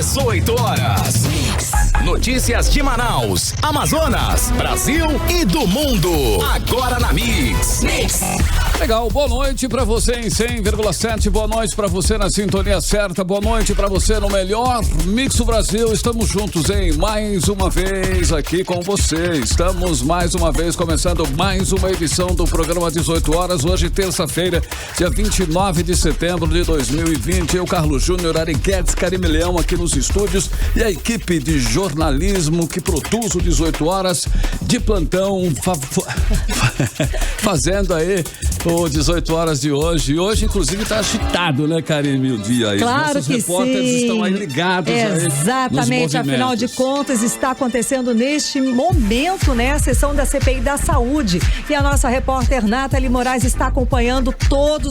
18 horas. Notícias de Manaus, Amazonas, Brasil e do mundo. Agora na Mix. Legal, boa noite pra você em 100,7, boa noite pra você na sintonia certa, boa noite pra você no melhor Mix do Brasil. Estamos juntos em mais uma vez aqui com você. Estamos mais uma vez começando mais uma edição do programa 18 horas. Hoje, terça-feira, dia 29 de setembro de 2020. Eu, Carlos Júnior, Ari Guedes, Karime Leão aqui nos estúdios e a equipe de jornalismo que produz o 18 horas de plantão, fazendo aí o 18 horas de hoje. E hoje, inclusive, tá agitado, né, Karime, o dia aí. Claro Os que repórteres sim. estão aí ligados. Exatamente, aí afinal de contas, está acontecendo neste momento, né, a sessão da CPI da Saúde. E a nossa repórter Nathalie Moraes está acompanhando todo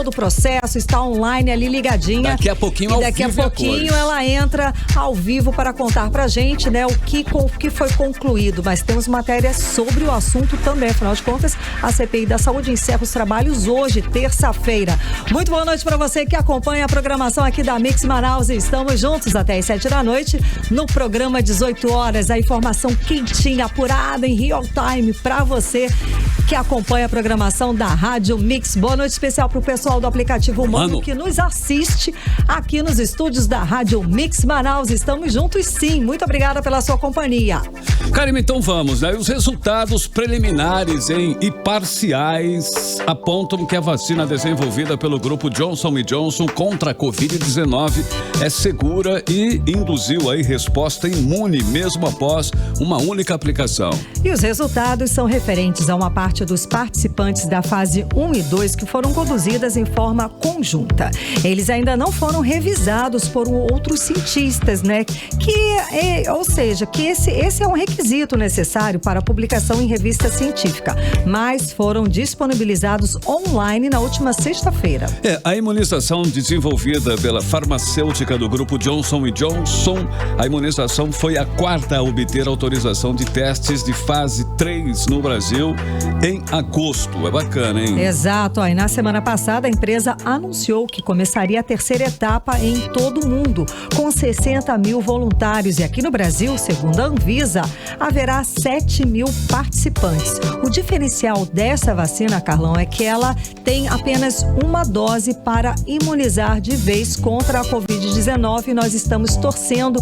o processo, está online ali ligadinha. Daqui a pouquinho ao vivo. Daqui a pouquinho ela entra ao vivo para contar pra gente, né, o que foi concluído. Mas temos matéria sobre o assunto também. Afinal de contas, a CPI da Saúde encerra os trabalhos hoje, terça-feira. Muito boa noite para você que acompanha a programação aqui da Mix Manaus. Estamos juntos até as 7 da noite no programa 18 horas. A informação quentinha, apurada em real time para você que acompanha a programação da Rádio Mix. Boa noite especial pro pessoal do aplicativo Humano que nos assiste aqui nos estúdios da Rádio Mix Manaus. Estamos juntos sim. Muito obrigada pela sua companhia. Karime, então vamos, né? Os resultados preliminares e parciais apontam que a vacina desenvolvida pelo grupo Johnson & Johnson contra a Covid-19 é segura e induziu aí resposta imune mesmo após uma única aplicação. E os resultados são referentes a uma parte dos participantes da fase 1 e 2 que foram conduzidas em forma conjunta. Eles ainda não foram revisados por outros cientistas, né? Ou seja, esse é um requisito necessário para a publicação em revista científica, mas foram disponibilizados online na última sexta-feira. A imunização desenvolvida pela farmacêutica do grupo Johnson & Johnson, a imunização foi a quarta a obter autorização de testes de fase 3 no Brasil em agosto. É bacana, hein? Exato. E na semana passada a empresa anunciou que começaria a terceira etapa em todo o mundo, com 60 mil voluntários. E aqui no Brasil, segundo a Anvisa, haverá 7 mil participantes. O diferencial dessa vacina, Carlão, é que ela tem apenas uma dose para imunizar de vez contra a Covid-19. Nós estamos torcendo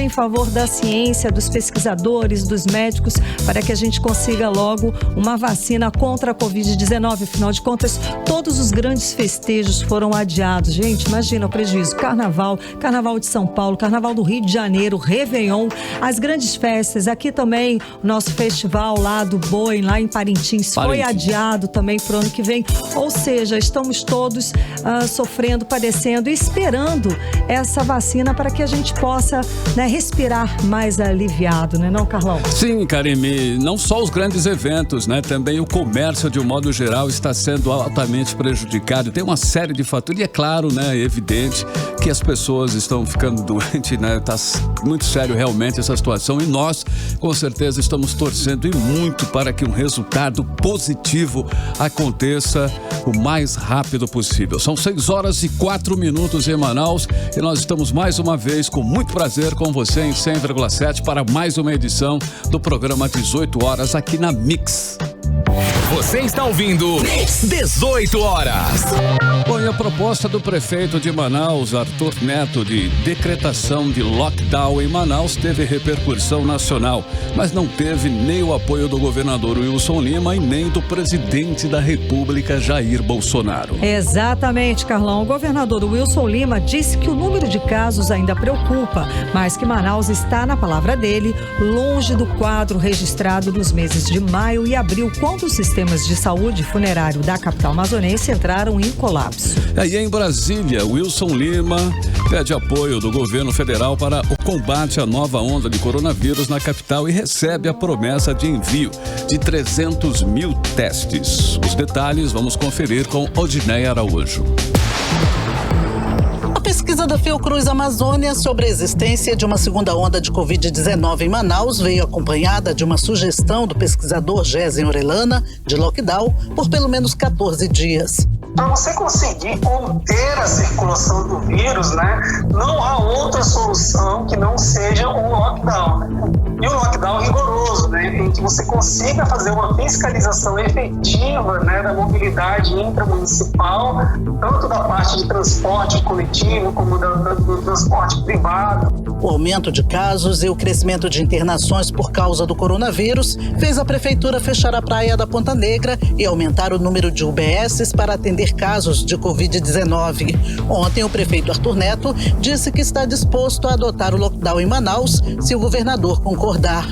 em favor da ciência, dos pesquisadores, dos médicos, para que a gente consiga logo uma vacina contra a Covid-19. Afinal de contas, todos os grandes festejos foram adiados. Gente, imagina o prejuízo. Carnaval de São Paulo, Carnaval do Rio de Janeiro, Réveillon, as grandes festas. Aqui também o nosso festival lá do Boi, lá em Parintins, foi adiado também para o ano que vem. Ou seja, estamos todos sofrendo, padecendo e esperando essa vacina para que a gente possa, né, respirar mais aliviado, né, não, Carlão? Sim, Karime, não só os grandes eventos, né, também o comércio de um modo geral está sendo altamente prejudicado. Tem uma série de fatores e é claro, né, é evidente que as pessoas estão ficando doentes, né, tá muito sério realmente essa situação e nós, com certeza, estamos torcendo e muito para que um resultado positivo aconteça o mais rápido possível. São 6h04 em Manaus e nós estamos mais uma vez com muito prazer com você em 100,7 para mais uma edição do programa 18 horas aqui na Mix. Você está ouvindo 18 horas. Bom, e a proposta do prefeito de Manaus, Arthur Neto, de decretação de lockdown em Manaus teve repercussão nacional, mas não teve nem o apoio do governador Wilson Lima e nem do presidente da República, Jair Bolsonaro. Exatamente, Carlão. O governador Wilson Lima disse que o número de casos ainda preocupa, mas que Manaus está, na palavra dele, longe do quadro registrado nos meses de maio e abril, quando os sistemas de saúde funerário da capital amazonense entraram em colapso. Aí em Brasília, Wilson Lima pede apoio do governo federal para o combate à nova onda de coronavírus na capital e recebe a promessa de envio de 300 mil testes. Os detalhes vamos conferir com Odineia Araújo. Pesquisa da Fiocruz Amazônia sobre a existência de uma segunda onda de Covid-19 em Manaus veio acompanhada de uma sugestão do pesquisador Gésen Orellana de lockdown por pelo menos 14 dias. Para você conseguir conter a circulação do vírus, né, não há outra solução que não seja um lockdown. Né? E um lockdown rigoroso, né, em que você consiga fazer uma fiscalização efetiva, né, da mobilidade intramunicipal, tanto da parte de transporte coletivo como do transporte privado. O aumento de casos e o crescimento de internações por causa do coronavírus fez a prefeitura fechar a praia da Ponta Negra e aumentar o número de UBSs para atender casos de Covid-19. Ontem, o prefeito Arthur Neto disse que está disposto a adotar o lockdown em Manaus se o governador concordar.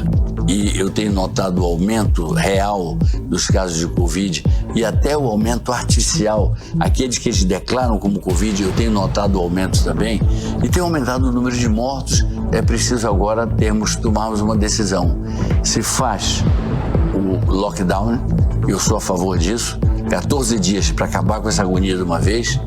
E eu tenho notado o aumento real dos casos de Covid e até o aumento artificial. Aqueles que eles declaram como Covid, eu tenho notado o aumento também. E tem aumentado o número de mortos. É preciso agora tomarmos uma decisão. Se faz o lockdown, eu sou a favor disso, 14 dias para acabar com essa agonia de uma vez.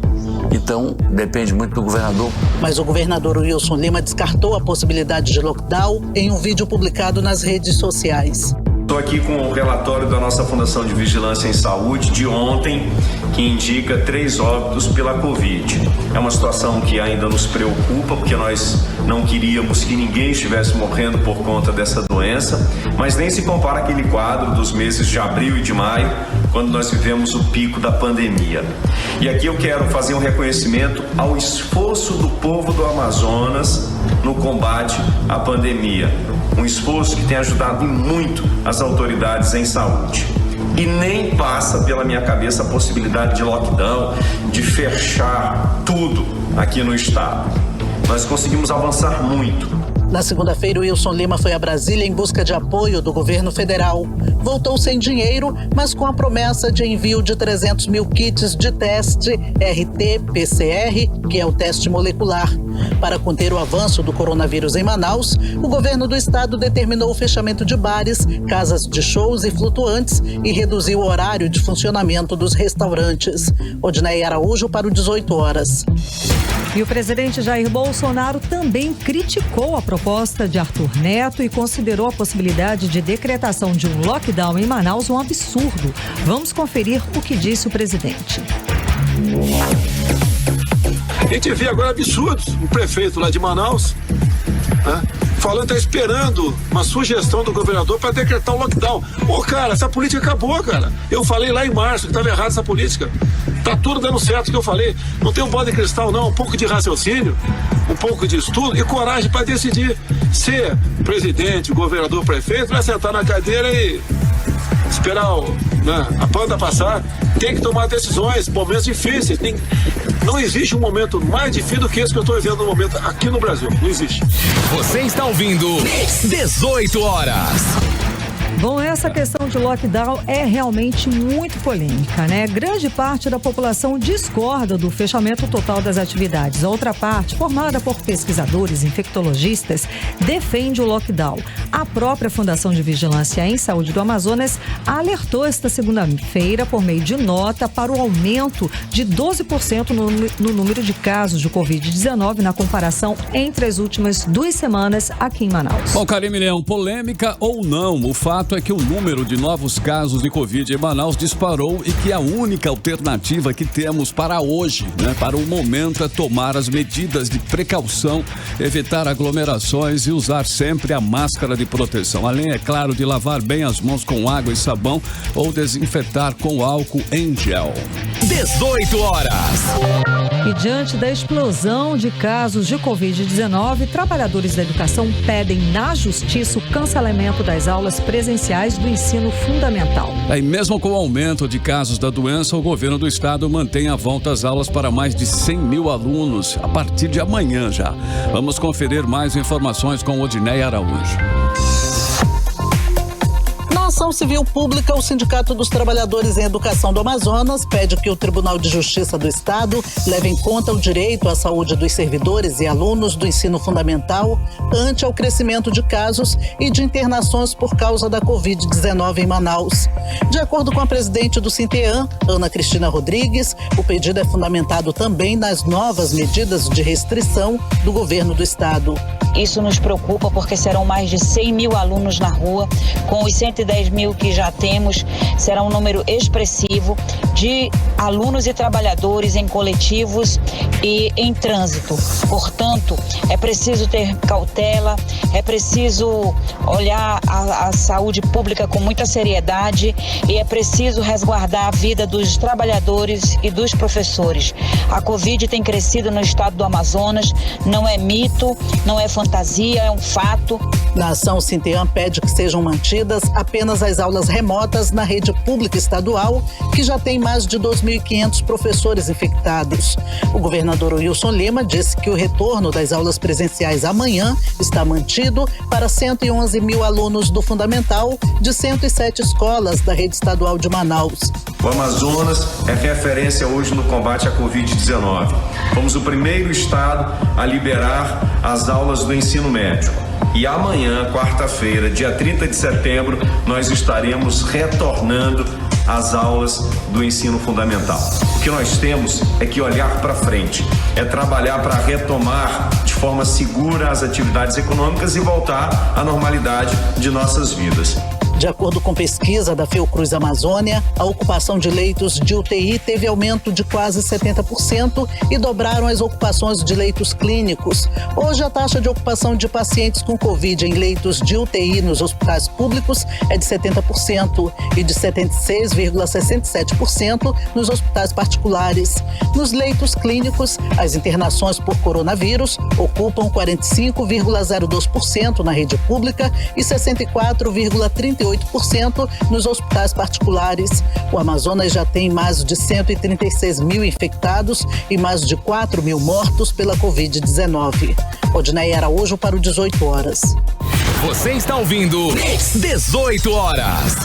Então, depende muito do governador. Mas o governador Wilson Lima descartou a possibilidade de lockdown em um vídeo publicado nas redes sociais. Estou aqui com o relatório da nossa Fundação de Vigilância em Saúde de ontem, que indica 3 óbitos pela Covid. É uma situação que ainda nos preocupa, porque nós não queríamos que ninguém estivesse morrendo por conta dessa doença, mas nem se compara aquele quadro dos meses de abril e de maio, quando nós vivemos o pico da pandemia. E aqui eu quero fazer um reconhecimento ao esforço do povo do Amazonas no combate à pandemia. Um esforço que tem ajudado muito as autoridades em saúde. E nem passa pela minha cabeça a possibilidade de lockdown, de fechar tudo aqui no estado. Nós conseguimos avançar muito. Na segunda-feira, o Wilson Lima foi a Brasília em busca de apoio do governo federal. Voltou sem dinheiro, mas com a promessa de envio de 300 mil kits de teste RT-PCR, que é o teste molecular. Para conter o avanço do coronavírus em Manaus, o governo do estado determinou o fechamento de bares, casas de shows e flutuantes e reduziu o horário de funcionamento dos restaurantes. Odinei Araújo para o 18 horas. E o presidente Jair Bolsonaro também criticou a proposta de Arthur Neto e considerou a possibilidade de decretação de um lockdown em Manaus um absurdo. Vamos conferir o que disse o presidente. A gente vê agora absurdos. O prefeito lá de Manaus, né, falando que está esperando uma sugestão do governador para decretar um lockdown. Ô, cara, essa política acabou, cara. Eu falei lá em março que estava errado essa política. Tá tudo dando certo o que eu falei. Não tem um bola de cristal, não. Um pouco de raciocínio, um pouco de estudo e coragem para decidir. Ser presidente, governador, prefeito, não é sentar na cadeira e esperar a panda passar. Tem que tomar decisões, momentos difíceis. Não existe um momento mais difícil do que esse que eu estou vivendo no momento aqui no Brasil. Não existe. Você está ouvindo 18 horas. Bom, essa questão de lockdown é realmente muito polêmica, né? Grande parte da população discorda do fechamento total das atividades. A outra parte, formada por pesquisadores e infectologistas, defende o lockdown. A própria Fundação de Vigilância em Saúde do Amazonas alertou esta segunda-feira, por meio de nota, para o aumento de 12% no número de casos de Covid-19 na comparação entre as últimas 2 semanas aqui em Manaus. Bom, Karime Leão, polêmica ou não, o fato é que o número de novos casos de Covid em Manaus disparou e que a única alternativa que temos para hoje, para o momento, é tomar as medidas de precaução, evitar aglomerações e usar sempre a máscara de proteção. Além, é claro, de lavar bem as mãos com água e sabão ou desinfetar com álcool em gel. 18 horas. E diante da explosão de casos de Covid-19, trabalhadores da educação pedem na justiça o cancelamento das aulas presenciais do ensino fundamental. E mesmo com o aumento de casos da doença, o governo do estado mantém a volta às aulas para mais de 100 mil alunos a partir de amanhã já. Vamos conferir mais informações com Odinei Araújo. Nós ação civil pública, o Sindicato dos Trabalhadores em Educação do Amazonas pede que o Tribunal de Justiça do Estado leve em conta o direito à saúde dos servidores e alunos do ensino fundamental ante ao crescimento de casos e de internações por causa da Covid-19 em Manaus. De acordo com a presidente do Sinteam, Ana Cristina Rodrigues, o pedido é fundamentado também nas novas medidas de restrição do governo do estado. Isso nos preocupa porque serão mais de 100 mil alunos na rua, com os 110 mil que já temos, será um número expressivo de alunos e trabalhadores em coletivos e em trânsito. Portanto, é preciso ter cautela, é preciso olhar a saúde pública com muita seriedade e é preciso resguardar a vida dos trabalhadores e dos professores. A Covid tem crescido no estado do Amazonas, não é mito, não é fantasia, é um fato. Na ação, o Sinteam pede que sejam mantidas apenas as aulas remotas na rede pública estadual, que já tem mais de 2.500 professores infectados. O governador Wilson Lima disse que o retorno das aulas presenciais amanhã está mantido para 111 mil alunos do Fundamental de 107 escolas da rede estadual de Manaus. O Amazonas é referência hoje no combate à Covid-19. Fomos o primeiro estado a liberar as aulas do ensino médio. E amanhã, quarta-feira, dia 30 de setembro, nós estaremos retornando às aulas do ensino fundamental. O que nós temos é que olhar para frente, é trabalhar para retomar de forma segura as atividades econômicas e voltar à normalidade de nossas vidas. De acordo com pesquisa da Fiocruz Amazônia, a ocupação de leitos de UTI teve aumento de quase 70% e dobraram as ocupações de leitos clínicos. Hoje, a taxa de ocupação de pacientes com Covid em leitos de UTI nos hospitais públicos é de 70% e de 76,67% nos hospitais particulares. Nos leitos clínicos, as internações por coronavírus ocupam 45,02% na rede pública e 64,38% nos hospitais particulares. O Amazonas já tem mais de 136 mil infectados e mais de 4 mil mortos pela Covid-19. Odinei Araújo para o 18 horas. Você está ouvindo 18 horas.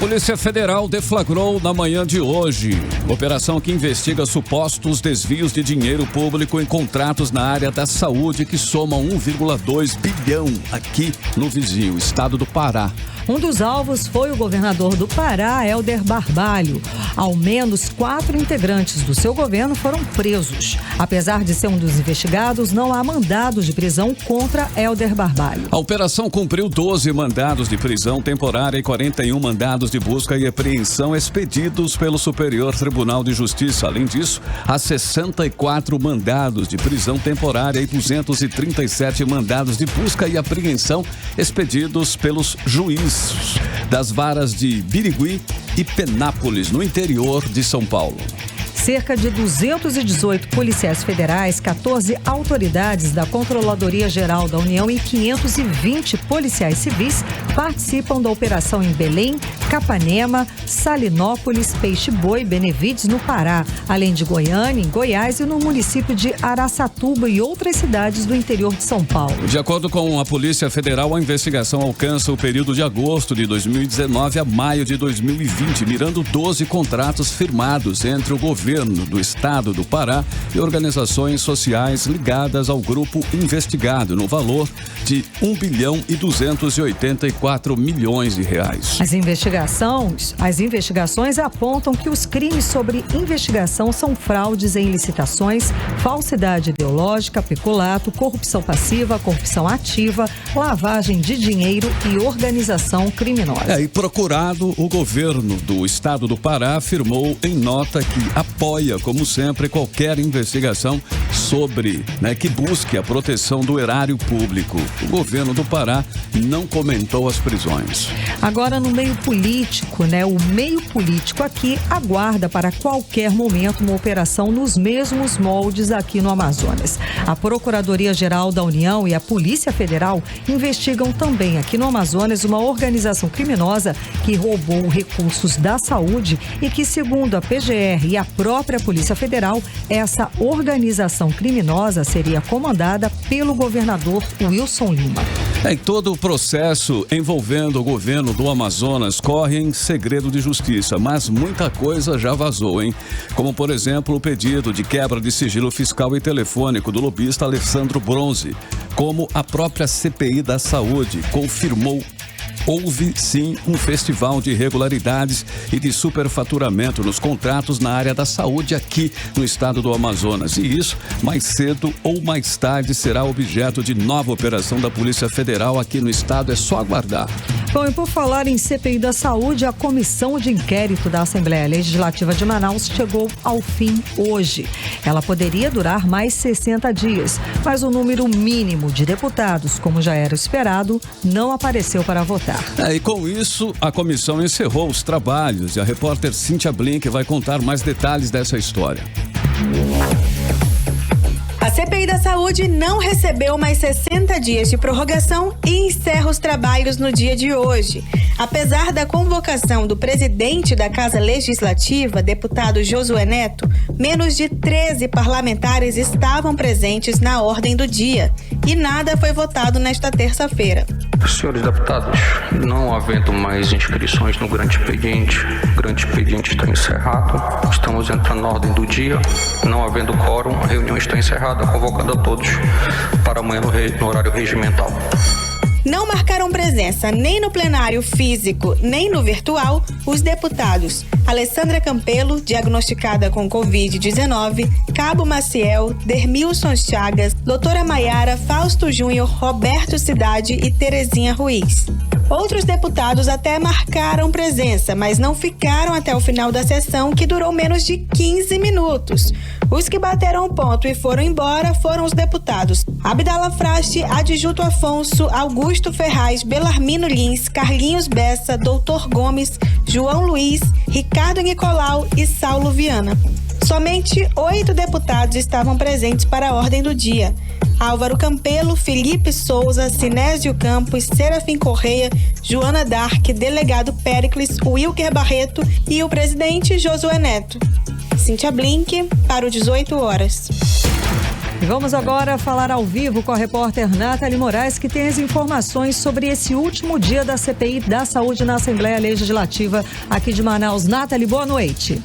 Polícia Federal deflagrou na manhã de hoje operação que investiga supostos desvios de dinheiro público em contratos na área da saúde que somam 1,2 bilhão aqui no vizinho estado do Pará. Um dos alvos foi o governador do Pará, Helder Barbalho. Ao menos 4 integrantes do seu governo foram presos. Apesar de ser um dos investigados, não há mandados de prisão contra Helder Barbalho. A operação cumpriu 12 mandados de prisão temporária e 41 mandados de busca e apreensão expedidos pelo Superior Tribunal de Justiça. Além disso, há 64 mandados de prisão temporária e 237 mandados de busca e apreensão expedidos pelos juízes das varas de Birigui e Penápolis, no interior de São Paulo. Cerca de 218 policiais federais, 14 autoridades da Controladoria Geral da União e 520 policiais civis participam da operação em Belém, Capanema, Salinópolis, Peixe-Boi, Benevides, no Pará, além de Goiânia, em Goiás e no município de Araçatuba e outras cidades do interior de São Paulo. De acordo com a Polícia Federal, a investigação alcança o período de agosto de 2019 a maio de 2020, mirando 12 contratos firmados entre o governo do estado do Pará e organizações sociais ligadas ao grupo investigado, no valor de 1 bilhão e 284 milhões de reais. As investigações apontam que os crimes sobre investigação são fraudes em licitações, falsidade ideológica, peculato, corrupção passiva, corrupção ativa, lavagem de dinheiro e organização criminosa. E procurado, o governo do estado do Pará afirmou em nota que apoia, como sempre, qualquer investigação sobre, que busque a proteção do erário público. O governo do Pará não comentou as prisões. Agora, no meio político, o meio político aqui aguarda para qualquer momento uma operação nos mesmos moldes aqui no Amazonas. A Procuradoria-Geral da União e a Polícia Federal investigam também aqui no Amazonas uma organização criminosa que roubou recursos da saúde e que, segundo a PGR e a própria Polícia Federal, essa organização criminosa seria comandada pelo governador Wilson Lima. Todo o processo envolvendo o governo do Amazonas corre em segredo de justiça, mas muita coisa já vazou, hein? Como, por exemplo, o pedido de quebra de sigilo fiscal e telefônico do lobista Alessandro Bronze, como a própria CPI da Saúde confirmou. Houve, sim, um festival de irregularidades e de superfaturamento nos contratos na área da saúde aqui no estado do Amazonas. E isso, mais cedo ou mais tarde, será objeto de nova operação da Polícia Federal aqui no estado. É só aguardar. Bom, e por falar em CPI da Saúde, a comissão de inquérito da Assembleia Legislativa de Manaus chegou ao fim hoje. Ela poderia durar mais 60 dias, mas o número mínimo de deputados, como já era esperado, não apareceu para votar. E com isso, a comissão encerrou os trabalhos e a repórter Cíntia Blink vai contar mais detalhes dessa história. A CPI da Saúde não recebeu mais 60 dias de prorrogação e encerra os trabalhos no dia de hoje. Apesar da convocação do presidente da Casa Legislativa, deputado Josué Neto, menos de 13 parlamentares estavam presentes na ordem do dia e nada foi votado nesta terça-feira. Senhores deputados, não havendo mais inscrições no grande expediente, o grande expediente está encerrado, estamos entrando na ordem do dia, não havendo quórum, a reunião está encerrada, convocando a todos para amanhã no horário regimental. Não marcaram presença nem no plenário físico, nem no virtual, os deputados Alessandra Campelo, diagnosticada com Covid-19, Cabo Maciel, Dermilson Chagas, doutora Maiara, Fausto Júnior, Roberto Cidade e Terezinha Ruiz. Outros deputados até marcaram presença, mas não ficaram até o final da sessão, que durou menos de 15 minutos. Os que bateram o ponto e foram embora foram os deputados Abdala Fraste, Adjuto Afonso, Augusto Ferraz, Belarmino Lins, Carlinhos Bessa, Doutor Gomes, João Luiz, Ricardo Nicolau e Saulo Viana. Somente 8 deputados estavam presentes para a ordem do dia. Álvaro Campelo, Felipe Souza, Sinésio Campos, Serafim Correia, Joana Dark, delegado Péricles, Wilker Barreto e o presidente Josué Neto. Cíntia Blink, para o 18 horas. E vamos agora falar ao vivo com a repórter Nathalie Moraes, que tem as informações sobre esse último dia da CPI da Saúde na Assembleia Legislativa aqui de Manaus. Nathalie, boa noite.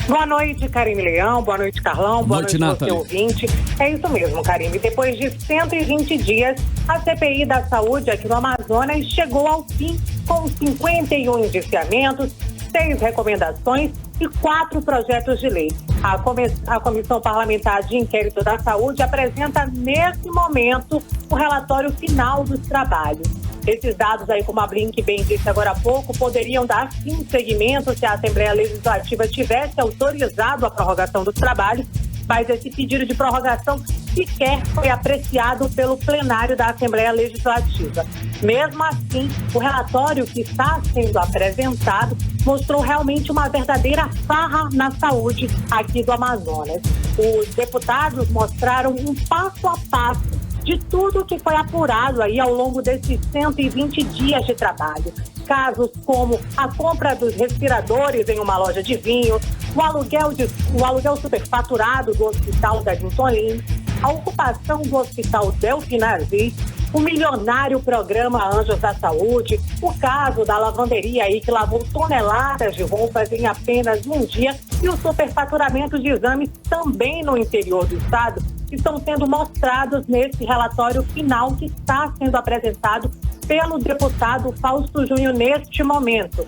Boa noite, Karine Leão. Boa noite, Carlão. Boa noite, você ouvinte. É isso mesmo, Karine. Depois de 120 dias, a CPI da Saúde aqui no Amazonas chegou ao fim com 51 indiciamentos, 6 recomendações e 4 projetos de lei. A Comissão Parlamentar de Inquérito da Saúde apresenta, nesse momento, o relatório final dos trabalhos. Esses dados aí, como a Blink bem disse agora há pouco, poderiam dar sim seguimento se a Assembleia Legislativa tivesse autorizado a prorrogação dos trabalhos, mas esse pedido de prorrogação sequer foi apreciado pelo plenário da Assembleia Legislativa. Mesmo assim, o relatório que está sendo apresentado mostrou realmente uma verdadeira farra na saúde aqui do Amazonas. Os deputados mostraram um passo a passo de tudo que foi apurado aí ao longo desses 120 dias de trabalho. Casos como a compra dos respiradores em uma loja de vinho, o aluguel superfaturado do Hospital da Dintolim, a ocupação do Hospital Delfina Aziz, o milionário programa Anjos da Saúde, o caso da lavanderia aí que lavou toneladas de roupas em apenas um dia e o superfaturamento de exames também no interior do estado, estão sendo mostrados nesse relatório final que está sendo apresentado pelo deputado Fausto Júnior neste momento.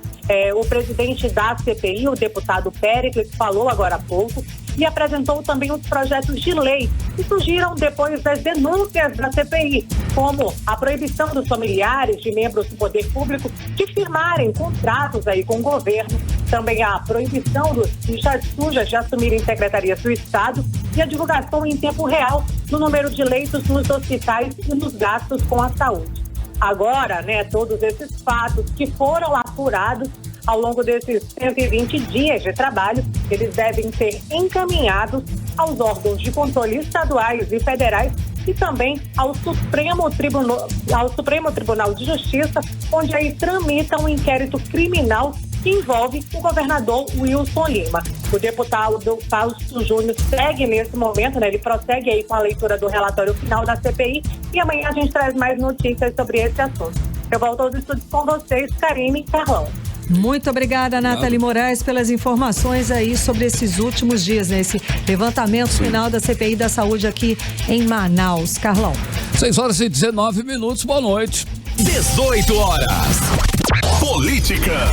O presidente da CPI, o deputado Péricles, falou agora há pouco e apresentou também os projetos de lei que surgiram depois das denúncias da CPI, como a proibição dos familiares de membros do poder público de firmarem contratos aí com o governo, também a proibição dos fichas sujas de assumirem secretarias do Estado e a divulgação em tempo real do número de leitos nos hospitais e nos gastos com a saúde. Agora, todos esses fatos que foram apurados ao longo desses 120 dias de trabalho, eles devem ser encaminhados aos órgãos de controle estaduais e federais e também ao Supremo Tribunal de Justiça, onde aí tramita um inquérito criminal que envolve o governador Wilson Lima. O deputado Fausto Júnior segue nesse momento, né? Ele prossegue aí com a leitura do relatório final da CPI e amanhã a gente traz mais notícias sobre esse assunto. Eu volto aos estúdios com vocês, Karine e Carlão. Muito obrigada, Nathalie Moraes, pelas informações aí sobre esses últimos dias, né? Esse levantamento final da CPI da Saúde aqui em Manaus. Carlão. 6h19, boa noite. 18 horas. Política.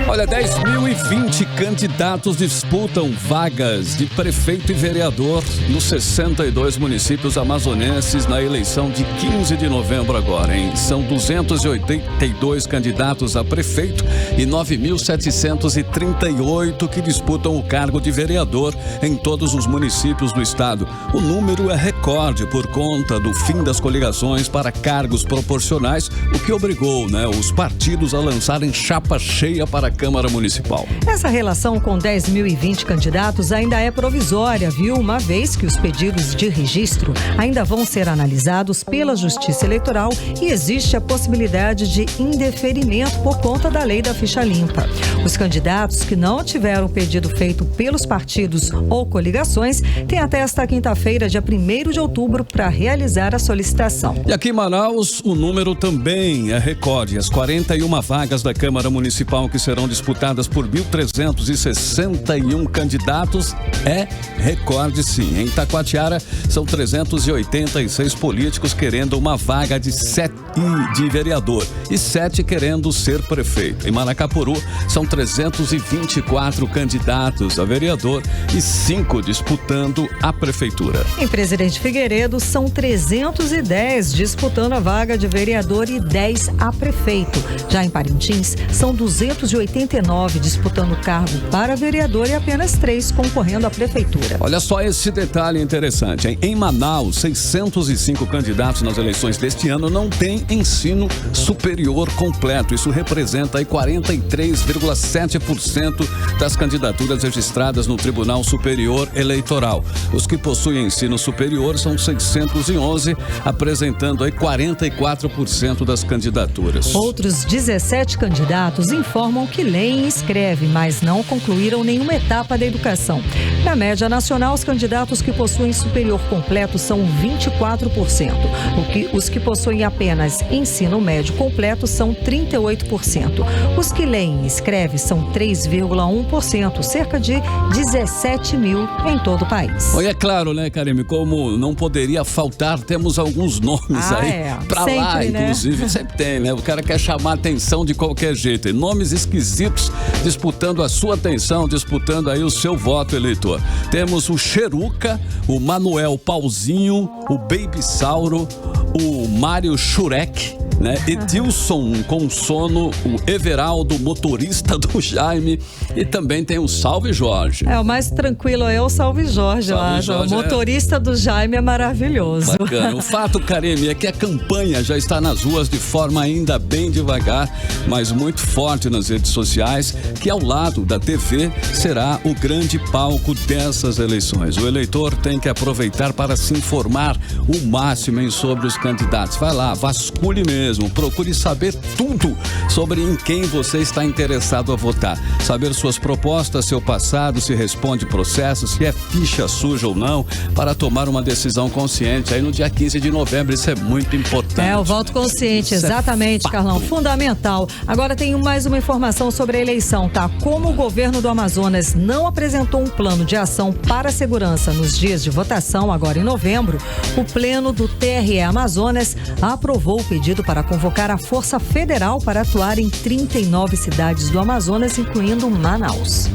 Olha, 10.020 candidatos disputam vagas de prefeito e vereador nos 62 municípios amazonenses na eleição de 15 de novembro agora, hein? São 282 candidatos a prefeito e 9.738 que disputam o cargo de vereador em todos os municípios do estado. O número é recorde por conta do fim das coligações para cargos proporcionais, o que obrigou, né, os partidos a lançarem chapa cheia para a Câmara Municipal. Essa relação com 10.020 candidatos ainda é provisória, viu? Uma vez que os pedidos de registro ainda vão ser analisados pela Justiça Eleitoral e existe a possibilidade de indeferimento por conta da lei da ficha limpa. Os candidatos que não tiveram pedido feito pelos partidos ou coligações têm até esta quinta-feira, dia 1º de outubro, para realizar a solicitação. E aqui em Manaus, o número também é recorde. As 41 vagas da Câmara Municipal que serão disputadas por 1.361 candidatos é recorde, sim. Em Taquatiara, são 386 políticos querendo uma vaga de vereador e 7 querendo ser prefeito. Em Manacapuru, são 324 candidatos a vereador e 5 disputando a prefeitura. Em Presidente Figueiredo, são 310 disputando a vaga de vereador e 10 a prefeito. Já em Parintins, são 289 disputando o cargo para vereador e apenas 3 concorrendo à prefeitura. Olha só esse detalhe interessante, hein? Em Manaus, 605 candidatos nas eleições deste ano não têm ensino superior completo. Isso representa aí 43,7% das candidaturas registradas no Tribunal Superior Eleitoral. Os que possuem ensino superior são 611, apresentando aí 44% das candidaturas. Outros 17 candidatos informam que leem e escrevem, mas não concluíram nenhuma etapa da educação. Na média nacional, os candidatos que possuem superior completo são 24%. Os que possuem apenas ensino médio completo são 38%. Os que leem e escrevem são 3,1%, cerca de 17 mil em todo o país. E é claro, né, Karime, como não poderia faltar, temos alguns nomes pra sempre, lá, inclusive, sempre tem, né? O cara quer chamar a atenção de qualquer jeito. E nomes esquisitos disputando a sua atenção, disputando aí o seu voto, eleitor. Temos o Cheruca, o Manuel Pauzinho, o Baby Sauro, o Mário Shurek, né? Edilson com sono, o Everaldo, motorista do Jaime, e também tem o Salve Jorge. O mais tranquilo é o Salve Jorge. O motorista do Jaime é maravilhoso. Bacana. O fato, Karine, é que a campanha já está nas ruas de forma ainda bem devagar, mas muito forte nas redes sociais, que ao lado da TV será o grande palco dessas eleições. O eleitor tem que aproveitar para se informar o máximo sobre os candidatos. Vai lá, vasculhe mesmo, procure saber tudo sobre em quem você está interessado a votar. Saber suas propostas, seu passado, se responde processo, se é ficha suja ou não, para tomar uma decisão consciente aí no dia 15 de novembro. Isso é muito importante. O voto consciente, exatamente, Carlão, fundamental. Agora tem mais uma informação sobre a eleição, tá? Como o governo do Amazonas não apresentou um plano de ação para a segurança nos dias de votação, agora em novembro, o pleno do TRE Amazonas aprovou o pedido para convocar a Força Federal para atuar em 39 cidades do Amazonas, incluindo Manaus.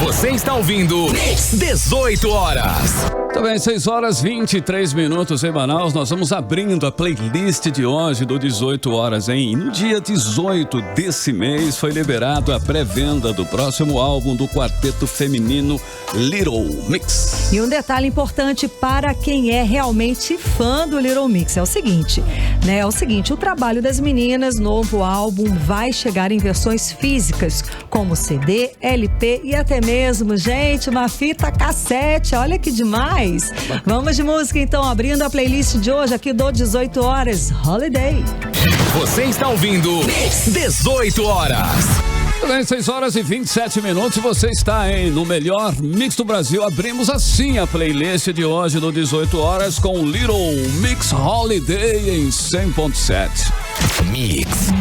Você está ouvindo 18 horas. Também 6h23 em Manaus. Nós vamos abrindo a playlist de hoje do 18 horas, hein? No dia 18 desse mês foi liberado a pré-venda do próximo álbum do quarteto feminino Little Mix. E um detalhe importante para quem é realmente fã do Little Mix é o seguinte, né? O trabalho das meninas, novo álbum, vai chegar em versões físicas, como CD, LP e até mesmo, gente, uma fita cassete. Olha que demais! Vamos de música então, abrindo a playlist de hoje aqui do 18 horas Holiday. Você está ouvindo 18 horas. Também 6 horas e 27 minutos. Você está no melhor mix do Brasil. Abrimos assim a playlist de hoje do 18 horas com Little Mix Holiday em 100.7. Mix.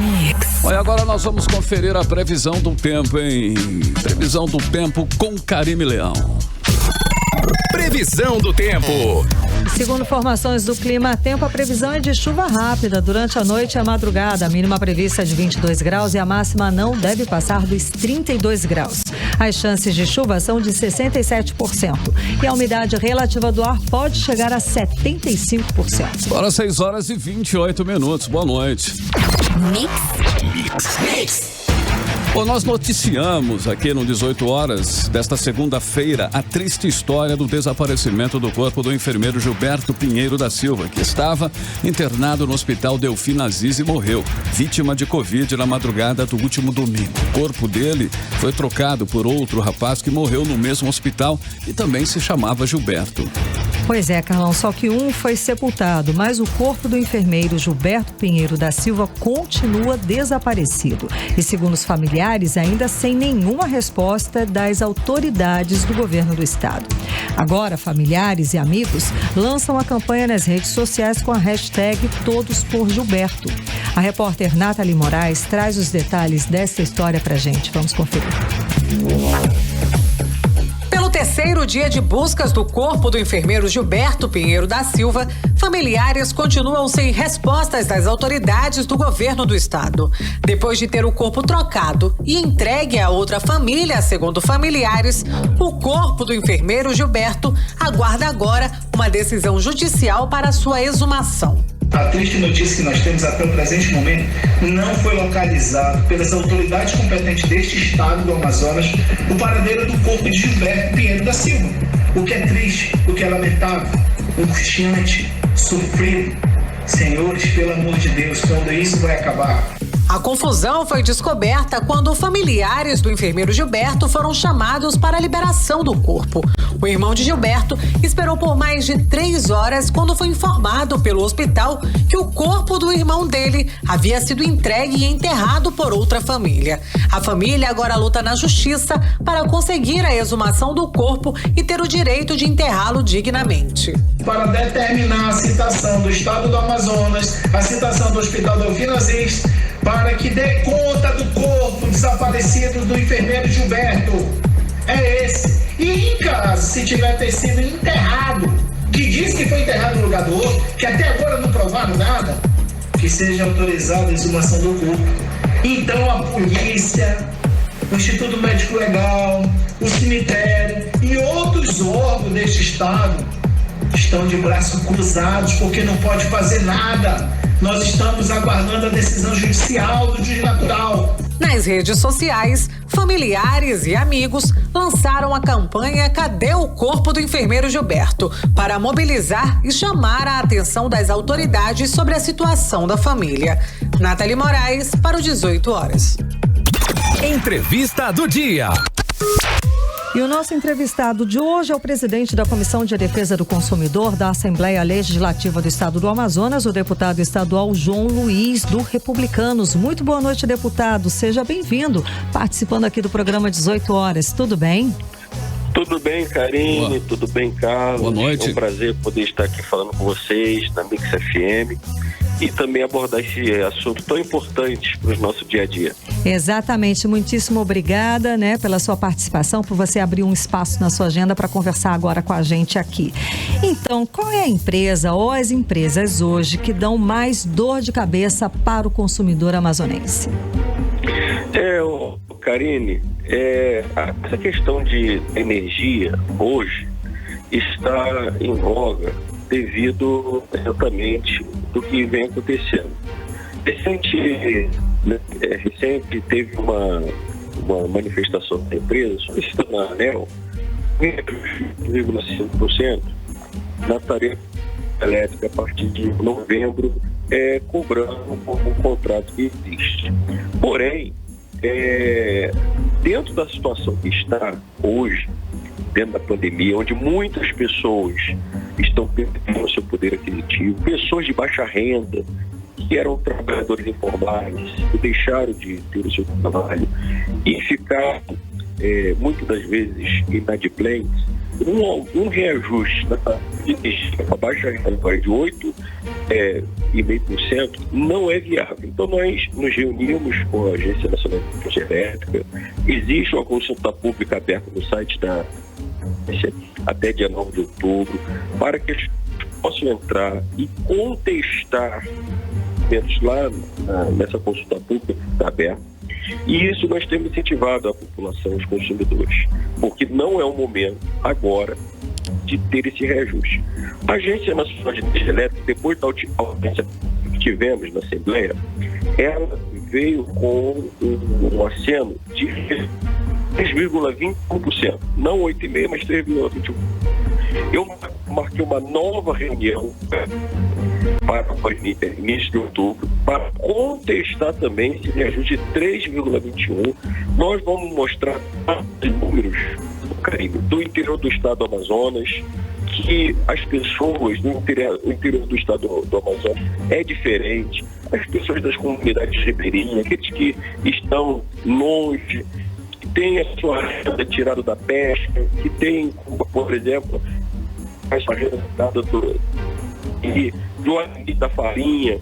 Olha, agora nós vamos conferir a previsão do tempo, hein? Previsão do tempo com Karime Leão. Previsão do tempo. Segundo informações do Clima Tempo, a previsão é de chuva rápida durante a noite e a madrugada. A mínima prevista é de 22 graus e a máxima não deve passar dos 32 graus. As chances de chuva são de 67% e a umidade relativa do ar pode chegar a 75%. Agora 6 horas e 28 minutos. Boa noite. Mix. Bom, nós noticiamos aqui no 18 horas desta segunda-feira a triste história do desaparecimento do corpo do enfermeiro Gilberto Pinheiro da Silva, que estava internado no Hospital Delfim Aziz e morreu, vítima de Covid na madrugada do último domingo. O corpo dele foi trocado por outro rapaz que morreu no mesmo hospital e também se chamava Gilberto. Pois é, Carlão, só que um foi sepultado, mas o corpo do enfermeiro Gilberto Pinheiro da Silva continua desaparecido. E segundo os familiares, ainda sem nenhuma resposta das autoridades do governo do estado. Agora, familiares e amigos lançam a campanha nas redes sociais com a hashtag Todos por Gilberto. A repórter Nathalie Moraes traz os detalhes dessa história pra gente. Vamos conferir. Terceiro dia de buscas do corpo do enfermeiro Gilberto Pinheiro da Silva, familiares continuam sem respostas das autoridades do governo do estado. Depois de ter o corpo trocado e entregue a outra família, segundo familiares, o corpo do enfermeiro Gilberto aguarda agora uma decisão judicial para sua exumação. A triste notícia que nós temos até o presente momento não foi localizado pelas autoridades competentes deste estado do Amazonas o paradeiro do corpo de Gilberto Pinheiro da Silva. O que é triste, o que é lamentável, angustiante, sofrido. Senhores, pelo amor de Deus, quando isso vai acabar? A confusão foi descoberta quando familiares do enfermeiro Gilberto foram chamados para a liberação do corpo. O irmão de Gilberto esperou por mais de 3 horas quando foi informado pelo hospital que o corpo do irmão dele havia sido entregue e enterrado por outra família. A família agora luta na justiça para conseguir a exumação do corpo e ter o direito de enterrá-lo dignamente. Para determinar a citação do estado do Amazonas, a citação do Hospital Delfim Aziz, para que dê conta do corpo desaparecido do enfermeiro Gilberto. É esse. E em caso, se tiver ter sido enterrado, que diz que foi enterrado no lugar do outro, que até agora não provaram nada, que seja autorizada a exumação do corpo. Então a polícia, o Instituto Médico Legal, o cemitério e outros órgãos deste estado estão de braços cruzados porque não pode fazer nada. Nós estamos aguardando a decisão judicial do juiz natural. Nas redes sociais, familiares e amigos lançaram a campanha Cadê o Corpo do Enfermeiro Gilberto? Para mobilizar e chamar a atenção das autoridades sobre a situação da família. Nathalie Moraes, para o 18 horas. Entrevista do dia. E o nosso entrevistado de hoje é o presidente da Comissão de Defesa do Consumidor da Assembleia Legislativa do Estado do Amazonas, o deputado estadual João Luiz, do Republicanos. Muito boa noite, deputado. Seja bem-vindo, participando aqui do programa 18 horas. Tudo bem? Tudo bem, Karine. Tudo bem, Carlos. Boa noite. É um prazer poder estar aqui falando com vocês na Mix FM e também abordar esse assunto tão importante para o nosso dia a dia. Exatamente. Muitíssimo obrigada, pela sua participação, por você abrir um espaço na sua agenda para conversar agora com a gente aqui. Então, qual é a empresa ou as empresas hoje que dão mais dor de cabeça para o consumidor amazonense? Karine, essa questão de energia hoje está em voga devido exatamente do que vem acontecendo. Recente teve uma manifestação da empresa solicitando a ANEEL 0,5% na tarifa elétrica a partir de novembro, cobrando um contrato que existe. Porém, dentro da situação que está hoje, dentro da pandemia, onde muitas pessoas estão perdendo o seu poder aquisitivo, pessoas de baixa renda que eram trabalhadores informais, que deixaram de ter o seu trabalho e ficaram, muitas das vezes, inadimplentes, um reajuste da para baixa renda de 8,5% não é viável. Então nós nos reunimos com a Agência Nacional de Energia Elétrica, existe uma consulta pública aberta no site da agência até dia 9 de outubro, para que eles possam entrar e contestar lá nessa consulta pública que está aberta. E isso nós temos incentivado a população, os consumidores, porque não é o momento agora de ter esse reajuste. A Agência Nacional de Energia Elétrica, depois da audiência que tivemos na Assembleia, ela veio com um aceno de 3,21%, não 8,5%, mas 3,21%. Eu marquei uma nova reunião para o início de outubro, para contestar também esse reajuste de 3,21%. Nós vamos mostrar números do interior do estado do Amazonas, que as pessoas do interior do estado do Amazonas é diferente. As pessoas das comunidades ribeirinhas, aqueles que estão longe, que têm a sua renda tirada da pesca, que têm, por exemplo, a sua renda tirada do da farinha,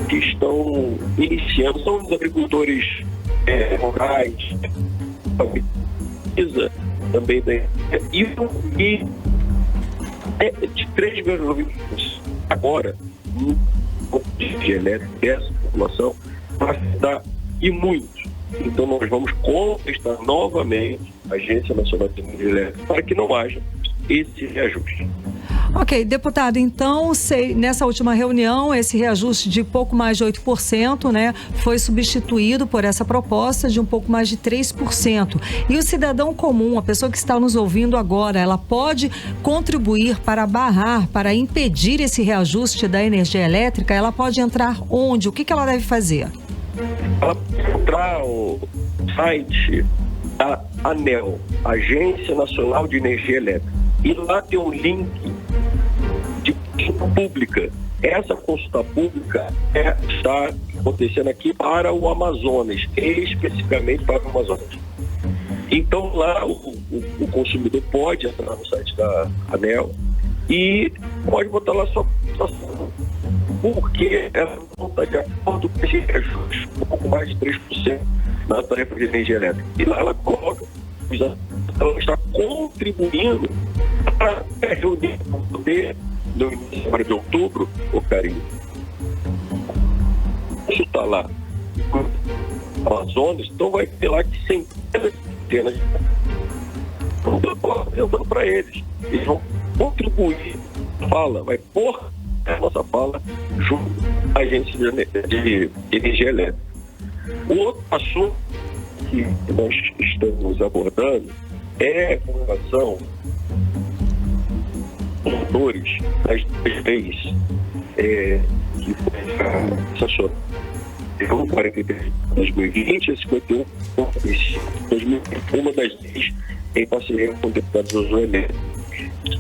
que estão iniciando, são os agricultores rurais, também e de 3,20% agora de energia elétrica dessa população vai afetar e muito. Então nós vamos contestar novamente a Agência Nacional de Energia Elétrica para que não haja esse reajuste. Ok, deputado, então, nessa última reunião, esse reajuste de pouco mais de 8%, né, foi substituído por essa proposta de um pouco mais de 3%. E o cidadão comum, a pessoa que está nos ouvindo agora, ela pode contribuir para barrar, para impedir esse reajuste da energia elétrica? Ela pode entrar onde? O que ela deve fazer? Ela pode entrar no site da ANEEL, Agência Nacional de Energia Elétrica. E lá tem um link de consulta pública. Essa consulta pública está acontecendo aqui para o Amazonas, especificamente para o Amazonas. Então lá o consumidor pode entrar no site da ANEEL e pode botar lá sua situação, porque ela não está de acordo com esse reajuste, um pouco mais de 3% na tarifa de energia elétrica. E lá ela coloca, ela está contribuindo para reunir o poder no início de outubro, o carinho. Isso está lá. Amazonas, então vai ter lá que centenas dando para eles. Eles vão contribuir, vai pôr a nossa fala junto à agência de energia elétrica. O outro assunto que nós estamos abordando é com relação aos motores das leis que foi sancionado. 43 de 2020 e 51 de 2020, uma das leis em parceria com o deputado Josué Neto,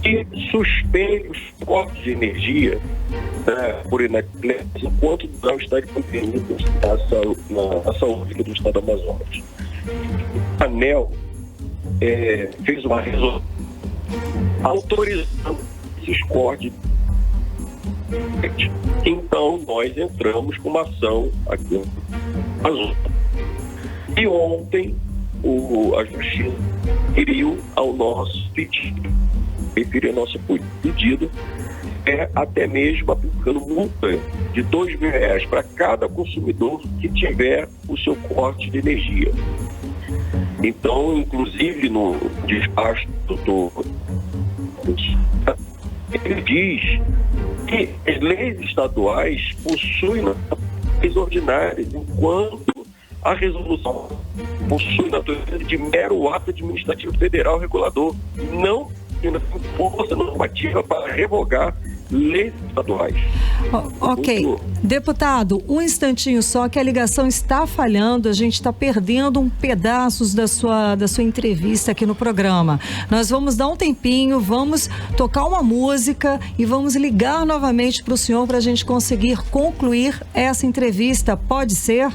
que suspende os cortes de energia por inadimplência enquanto não está de pandemia na saúde do estado do Amazonas. A ANEEL fez uma resolução autorizando esses cortes. Então nós entramos com uma ação aqui no Amazonas. E ontem a Justiça referiu ao nosso pedido, até mesmo aplicando multa de R$2.000 para cada consumidor que tiver o seu corte de energia. Então, inclusive no despacho ele diz que as leis estaduais possuem leis ordinárias, enquanto a resolução possui natureza de mero ato administrativo federal regulador, não tem força normativa para revogar leis estaduais. Ok. Deputado, um instantinho só que a ligação está falhando, a gente está perdendo pedaços da sua entrevista aqui no programa. Nós vamos dar um tempinho, vamos tocar uma música e vamos ligar novamente para o senhor para a gente conseguir concluir essa entrevista. Pode ser?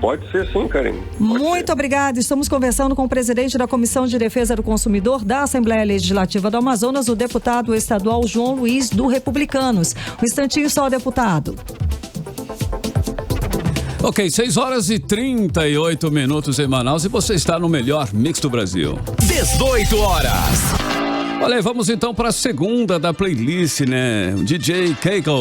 Pode ser sim, Karine. Muito obrigada. Estamos conversando com o presidente da Comissão de Defesa do Consumidor da Assembleia Legislativa do Amazonas, o deputado estadual João Luiz, do Republicanos. Um instantinho só, deputado. Ok, 6h38 em Manaus e você está no melhor mix do Brasil. 18 horas. Olha, vamos então para a segunda da playlist, né? O DJ Keigo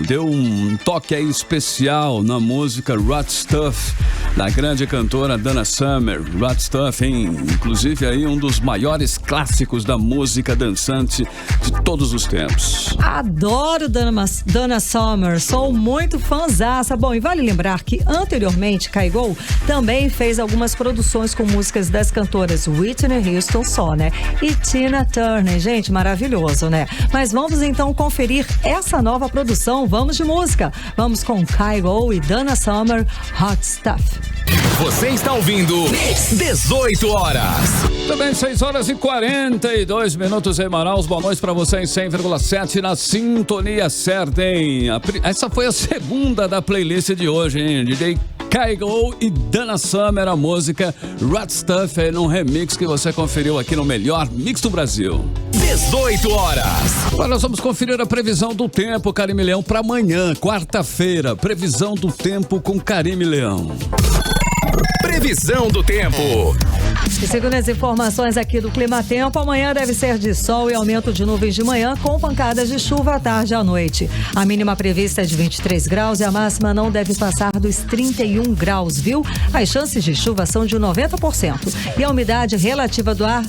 deu um toque aí especial na música Hot Stuff, da grande cantora Donna Summer. Hot Stuff, hein? Inclusive aí um dos maiores clássicos da música dançante de todos os tempos. Adoro Donna Summer, sou muito fãzaça. Bom, e vale lembrar que anteriormente Keigo também fez algumas produções com músicas das cantoras Whitney Houston só, né? E Tina Turner. Gente, maravilhoso, né? Mas vamos então conferir essa nova produção. Vamos de música. Vamos com Keigo e Donna Summer, Hot Stuff. Você está ouvindo 18 horas. Também 6h42 em Manaus. Boa noite para você em 100,7 na Sintonia Certa, hein? Essa foi a segunda da playlist de hoje, hein? DJ Keigo e Donna Summer, a música Hot Stuff, num remix que você conferiu aqui no melhor mix do Brasil. 18 horas. Agora nós vamos conferir a previsão do tempo, Karime Leão, para amanhã, quarta-feira. Previsão do tempo com Karime Leão. Previsão do tempo. E segundo as informações aqui do Clima Tempo, amanhã deve ser de sol e aumento de nuvens de manhã com pancadas de chuva à tarde e à noite. A mínima prevista é de 23 graus e a máxima não deve passar dos 31 graus, viu? As chances de chuva são de 90% e a umidade relativa do ar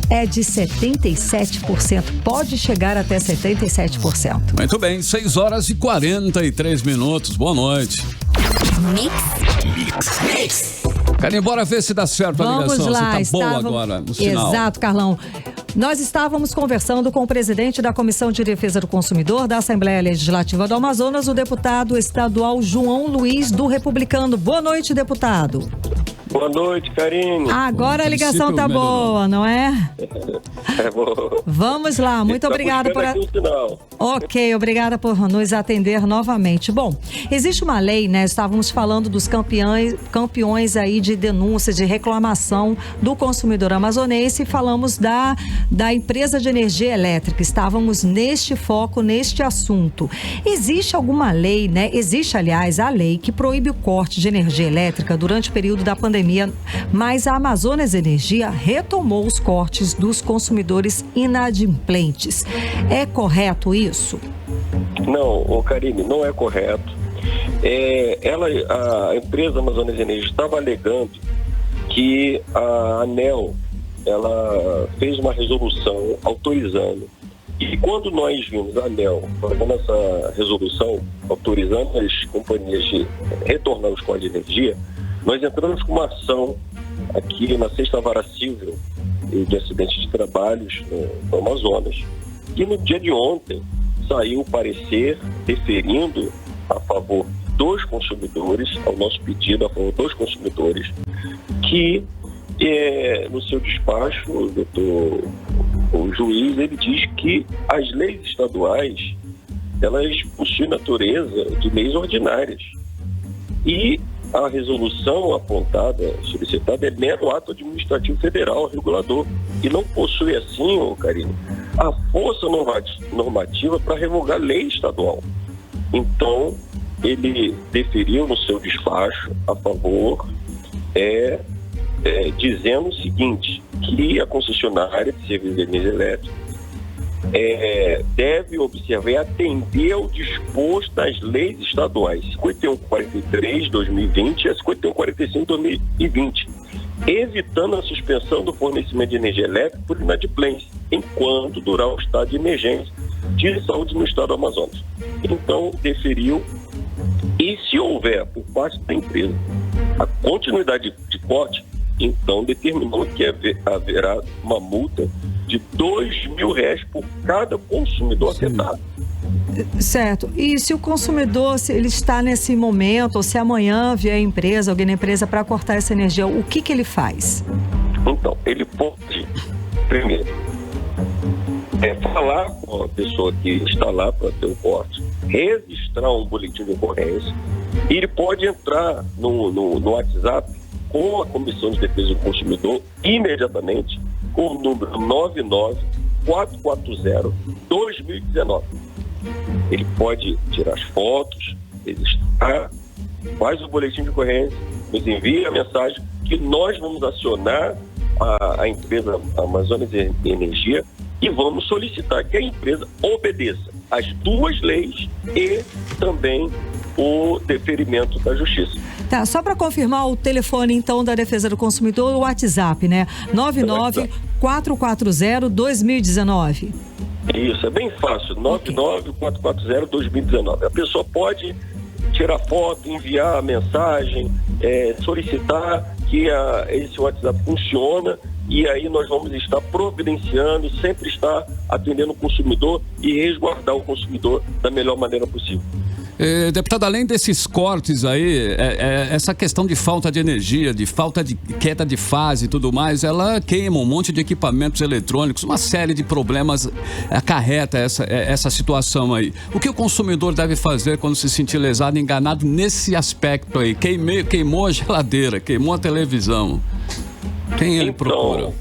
é de 77%. Pode chegar até 77%. Muito bem, 6h43. Boa noite. Mix. Karine, bora ver se dá certo a ligação. Vamos lá, se tá bom agora no sinal. Exato, Carlão. Nós estávamos conversando com o presidente da Comissão de Defesa do Consumidor da Assembleia Legislativa do Amazonas, o deputado estadual João Luiz, do Republicano. Boa noite, deputado. Boa noite, Karine. Agora a ligação tá boa, não é? É boa. Vamos lá, muito obrigada por... Ok, obrigada por nos atender novamente. Bom, existe uma lei, né? Estávamos falando dos campeões aí de denúncia, de reclamação do consumidor amazonense e falamos da empresa de energia elétrica. Estávamos neste foco, neste assunto. Existe alguma lei, né? Existe, aliás, a lei que proíbe o corte de energia elétrica durante o período da pandemia, mas a Amazonas Energia retomou os cortes dos consumidores inadimplentes. É correto isso? Não, Karine, não é correto. A empresa Amazonas Energia estava alegando que a ANEEL ela fez uma resolução autorizando. E quando nós vimos a ANEEL fazendo essa resolução autorizando as companhias de retornar os cortes de energia, nós entramos com uma ação aqui na 6ª Vara Civil de Acidentes de Trabalhos no Amazonas. E no dia de ontem saiu o parecer deferindo a favor dos consumidores, ao nosso pedido a favor dos consumidores, que no seu despacho, o juiz, ele diz que as leis estaduais, elas possuem natureza de leis ordinárias. E a resolução apontada, solicitada, é mero ato administrativo federal regulador e não possui, assim, Karine, a força normativa para revogar lei estadual. Então, ele deferiu no seu despacho a favor, dizendo o seguinte, que a concessionária de serviço de energia elétrica deve observar e atender ao disposto das leis estaduais 5143/2020 e a 5145/2020, evitando a suspensão do fornecimento de energia elétrica por inadimplência, enquanto durar o estado de emergência de saúde no estado do Amazonas. Então, deferiu, e se houver por parte da empresa a continuidade de corte, então determinou que haverá uma multa de R$2.000 por cada consumidor afetado. Certo. E se o consumidor, se ele está nesse momento, ou se amanhã vier a empresa, alguém na empresa, para cortar essa energia, o que ele faz? Então, ele pode, primeiro, falar com a pessoa que está lá para ter o corte, registrar um boletim de ocorrência, e ele pode entrar no WhatsApp com a Comissão de Defesa do Consumidor imediatamente com o número 99440-2019. Ele pode tirar as fotos, registrar, faz o boletim de ocorrência, nos envia a mensagem que nós vamos acionar a empresa Amazonas Energia e vamos solicitar que a empresa obedeça às duas leis e também o deferimento da justiça. Tá, só para confirmar o telefone, então, da Defesa do Consumidor, o WhatsApp, né? 99440-2019. Isso, é bem fácil, 99440-2019. A pessoa pode tirar foto, enviar a mensagem, solicitar que esse WhatsApp funciona, e aí nós vamos estar providenciando, sempre estar atendendo o consumidor e resguardar o consumidor da melhor maneira possível. Deputado, além desses cortes aí, essa questão de falta de energia, de falta de queda de fase e tudo mais, ela queima um monte de equipamentos eletrônicos, uma série de problemas acarreta essa situação aí. O que o consumidor deve fazer quando se sentir lesado, enganado nesse aspecto aí? Queimou a geladeira, queimou a televisão. Quem ele procura?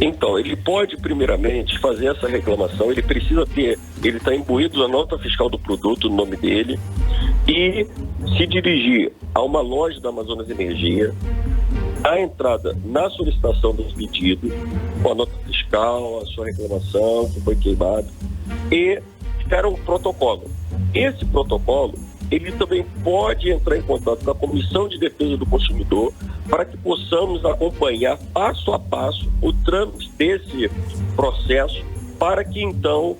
Então, ele pode primeiramente fazer essa reclamação, ele está imbuído na nota fiscal do produto, no nome dele, e se dirigir a uma loja da Amazonas Energia, a entrada na solicitação do pedido, com a nota fiscal, a sua reclamação, que foi queimado, e ficar um protocolo. Esse protocolo, ele também pode entrar em contato com a Comissão de Defesa do Consumidor para que possamos acompanhar passo a passo o trâmite desse processo, para que então,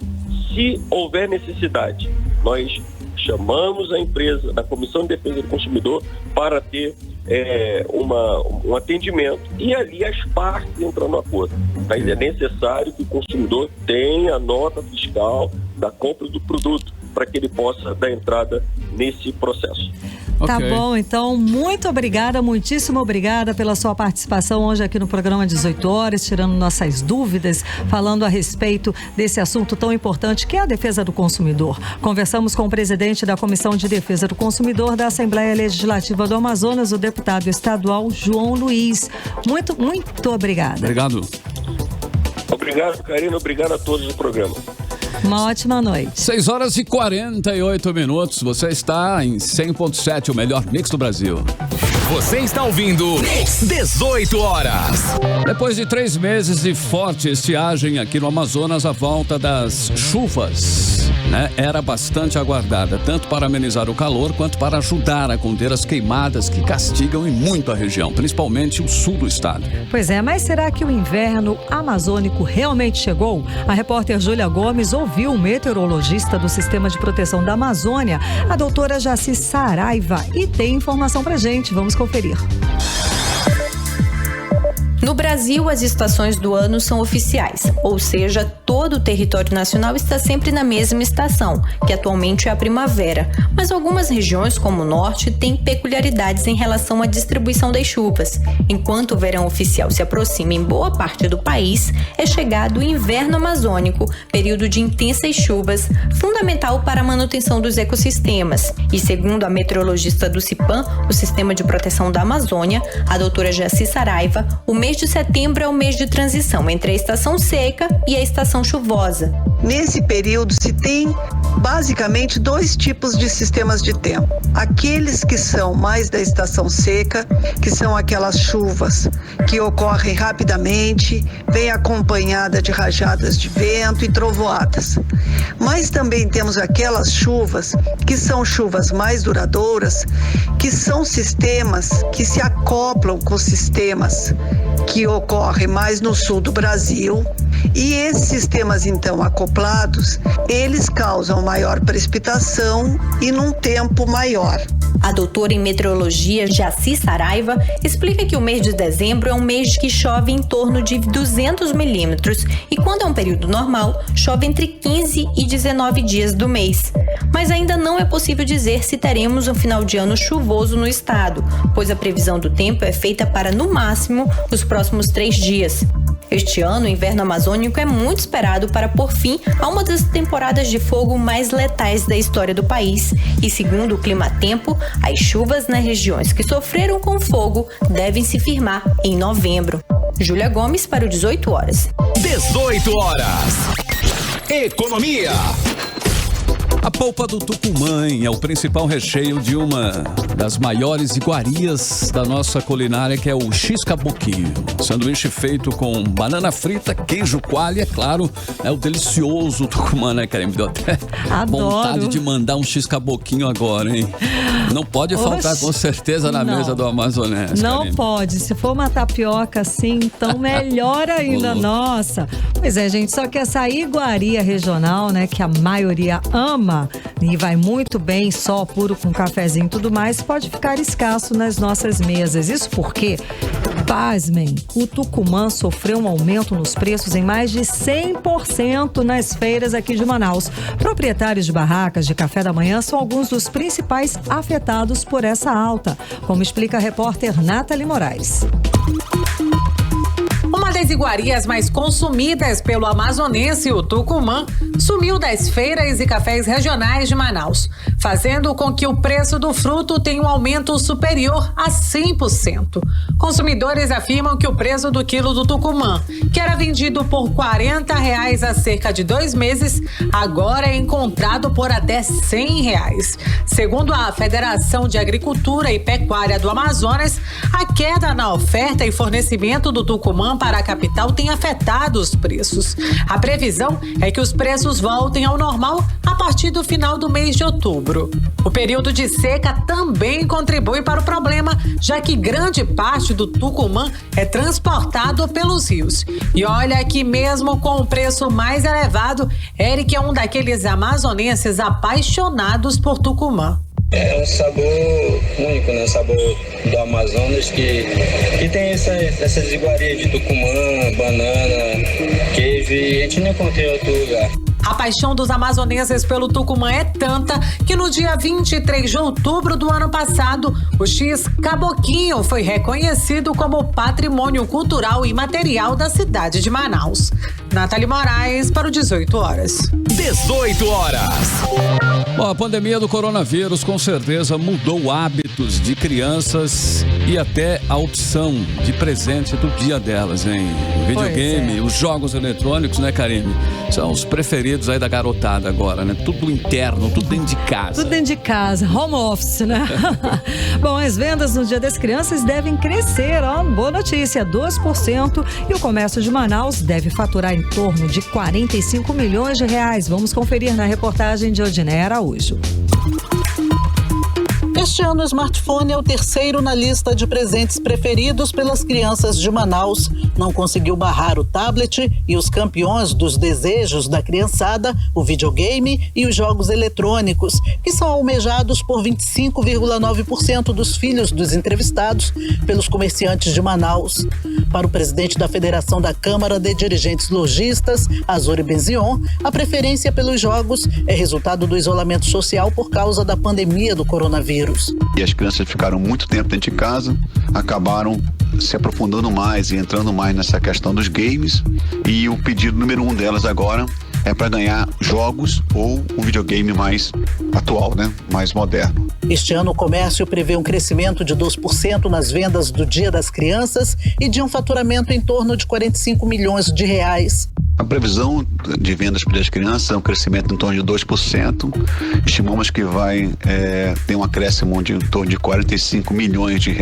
se houver necessidade, nós chamamos a empresa, a Comissão de Defesa do Consumidor, para ter um atendimento, e ali as partes entram no acordo. Mas é necessário que o consumidor tenha a nota fiscal da compra do produto para que ele possa dar entrada nesse processo. Tá bom, então, muito obrigada, muitíssimo obrigada pela sua participação hoje aqui no programa 18 horas, tirando nossas dúvidas, falando a respeito desse assunto tão importante que é a defesa do consumidor. Conversamos com o presidente da Comissão de Defesa do Consumidor da Assembleia Legislativa do Amazonas, o deputado estadual João Luiz. Muito obrigada. Obrigado. Obrigado, Karina, obrigado a todos do programa. Uma ótima noite. 6 horas e 48 minutos. Você está em 100.7, o melhor mix do Brasil. Você está ouvindo Mix 18 horas. Depois de 3 meses de forte estiagem aqui no Amazonas, a volta das chuvas, era bastante aguardada, tanto para amenizar o calor, quanto para ajudar a conter as queimadas que castigam em muito a região, principalmente o sul do estado. Pois é, mas será que o inverno amazônico realmente chegou? A repórter Júlia Gomes ouviu o meteorologista do Sistema de Proteção da Amazônia, a doutora Jaci Saraiva, e tem informação pra gente. Vamos conferir. No Brasil, as estações do ano são oficiais, ou seja, todo o território nacional está sempre na mesma estação, que atualmente é a primavera. Mas algumas regiões, como o norte, têm peculiaridades em relação à distribuição das chuvas. Enquanto o verão oficial se aproxima em boa parte do país, é chegado o inverno amazônico, período de intensas chuvas, fundamental para a manutenção dos ecossistemas. E segundo a meteorologista do CIPAM, o Sistema de Proteção da Amazônia, a doutora Jaci Saraiva, o mês de setembro é o mês de transição entre a estação seca e a estação chuvosa. Nesse período se tem basicamente 2 tipos de sistemas de tempo. Aqueles que são mais da estação seca, que são aquelas chuvas que ocorrem rapidamente, vem acompanhada de rajadas de vento e trovoadas. Mas também temos aquelas chuvas que são chuvas mais duradouras, que são sistemas que se acoplam com sistemas que ocorrem mais no sul do Brasil E esses sistemas, então, acoplados, eles causam maior precipitação e num tempo maior. A doutora em meteorologia, Jaci Saraiva, explica que o mês de dezembro é um mês que chove em torno de 200 milímetros e quando é um período normal, chove entre 15 e 19 dias do mês. Mas ainda não é possível dizer se teremos um final de ano chuvoso no estado, pois a previsão do tempo é feita para, no máximo, os próximos 3 dias. Este ano, o inverno amazônico é muito esperado para pôr fim a uma das temporadas de fogo mais letais da história do país. E segundo o Climatempo, as chuvas nas regiões que sofreram com fogo devem se firmar em novembro. Júlia Gomes para o 18 horas. 18 horas. Economia. A polpa do tucumã é o principal recheio de uma das maiores iguarias da nossa culinária, que é o X-Caboquinho. Sanduíche feito com banana frita, queijo coalho e, é claro, é o delicioso tucumã, né, Karen? Me deu até vontade de mandar um X-Caboquinho agora, hein? Não pode faltar, com certeza, na mesa do Amazonense. Não Karen. pode. Se for uma tapioca assim, então melhor ainda. Nossa. Pois é, gente, só que essa iguaria regional, né, que a maioria ama, e vai muito bem só puro com cafezinho e tudo mais, pode ficar escasso nas nossas mesas. Isso porque, pasmem, o tucumã sofreu um aumento nos preços em mais de 100% nas feiras aqui de Manaus. Proprietários de barracas de café da manhã são alguns dos principais afetados por essa alta, como explica a repórter Nathalie Moraes. Uma das iguarias mais consumidas pelo amazonense, o tucumã, sumiu das feiras e cafés regionais de Manaus, fazendo com que o preço do fruto tenha um aumento superior a 100%. Consumidores afirmam que o preço do quilo do tucumã, que era vendido por R$40 há cerca de 2 meses, agora é encontrado por até R$100. Segundo a Federação de Agricultura e Pecuária do Amazonas, a queda na oferta e fornecimento do tucumã para a capital tem afetado os preços. A previsão é que os preços voltem ao normal a partir do final do mês de outubro. O período de seca também contribui para o problema, já que grande parte do tucumã é transportado pelos rios. E olha que mesmo com o preço mais elevado, Eric é um daqueles amazonenses apaixonados por tucumã. É um sabor único, né? Um sabor do Amazonas que tem essas iguarias de tucumã, banana, queijo, e a gente não encontra em outro lugar. A paixão dos amazonenses pelo tucumã é tanta que no dia 23 de outubro do ano passado, o X-Caboquinho foi reconhecido como patrimônio cultural e material da cidade de Manaus. Nathalie Moraes para o 18 horas. 18 horas. Bom, a pandemia do coronavírus com certeza mudou hábitos de crianças e até a opção de presente do dia delas, hein? O videogame, os jogos eletrônicos, né, Karine? São os preferidos aí da garotada agora, né? Tudo interno, tudo dentro de casa. Tudo dentro de casa, home office, né? Bom, as vendas no Dia das Crianças devem crescer, ó, boa notícia, 2%, e o comércio de Manaus deve faturar em torno de R$45 milhões. Vamos conferir na reportagem de Odiné Araújo. Este ano, o smartphone é o terceiro na lista de presentes preferidos pelas crianças de Manaus. Não conseguiu barrar o tablet e os campeões dos desejos da criançada, o videogame e os jogos eletrônicos, que são almejados por 25,9% dos filhos dos entrevistados pelos comerciantes de Manaus. Para o presidente da Federação da Câmara de Dirigentes Lojistas, Azori Benzion, a preferência pelos jogos é resultado do isolamento social por causa da pandemia do coronavírus. E as crianças ficaram muito tempo dentro de casa, acabaram se aprofundando mais e entrando mais nessa questão dos games, e o pedido número 1 delas agora é para ganhar jogos ou um videogame mais atual, né? Mais moderno. Este ano o comércio prevê um crescimento de 2% nas vendas do Dia das Crianças e de um faturamento em torno de R$45 milhões. A previsão de vendas para as crianças é um crescimento em torno de 2%. Estimamos que vai ter um acréscimo de em torno de R$45 milhões de